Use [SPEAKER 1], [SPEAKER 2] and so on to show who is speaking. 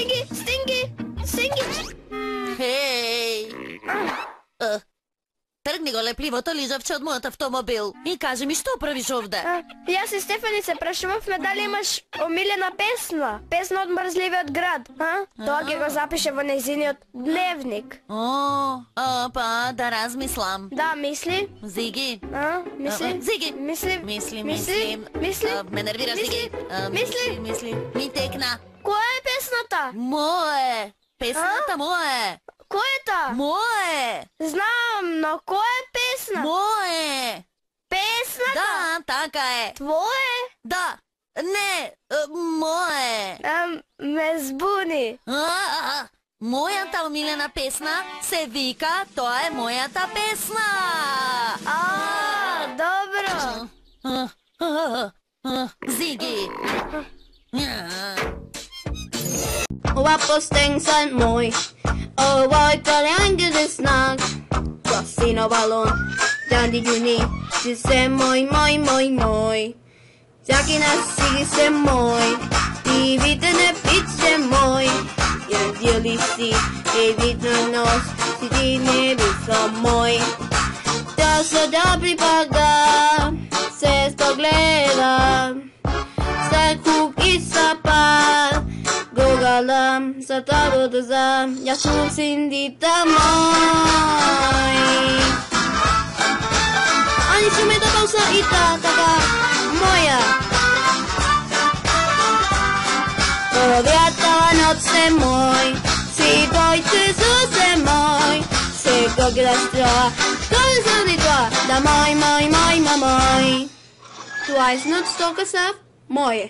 [SPEAKER 1] Стинги.
[SPEAKER 2] Хеј! Тргни го лепливото лизавче од мојот автомобил и кажи ми што правиш овде?
[SPEAKER 1] Јас и Стефани се прашувавме дали имаш омилена песна од мрзливиот град, Тоа ќе го запише во нејзиниот дневник.
[SPEAKER 2] Па да размислам.
[SPEAKER 1] Да, мисли.
[SPEAKER 2] Зиги.
[SPEAKER 1] Мисли.
[SPEAKER 2] Мислим. Ме нервираш, Зиги. Мисли. Ми текна.
[SPEAKER 1] Која е песната?
[SPEAKER 2] Мое. Песната мое.
[SPEAKER 1] Којата?
[SPEAKER 2] Мое.
[SPEAKER 1] Знам, но која е песна?
[SPEAKER 2] Мое.
[SPEAKER 1] Песната?
[SPEAKER 2] Да, така е.
[SPEAKER 1] Твое?
[SPEAKER 2] Да. Не, мое.
[SPEAKER 1] Ме збуни.
[SPEAKER 2] Мојата омилена песна се вика "Тоа е мојата песна".
[SPEAKER 1] Добро.
[SPEAKER 2] Зиги.
[SPEAKER 3] Guapostensan moi, o voi kaliangede snak. Casino balon, Dandy Juni, se moi. Zakina sigi se moi, divitene pitse moi. Ja dielisi, evitno nos, si ti ne bisa moi. Da so dobri paga, se sto gleda, se kuk i sapal. Gogalam, satado dazam, ja su sindita moj. Ani su me da pausa i taka moja. Powiatała noc se moj, si dojcy se moj. Se gogla stroa, kole zavdi toa, da moj. Tu ajs noc toka sa moje.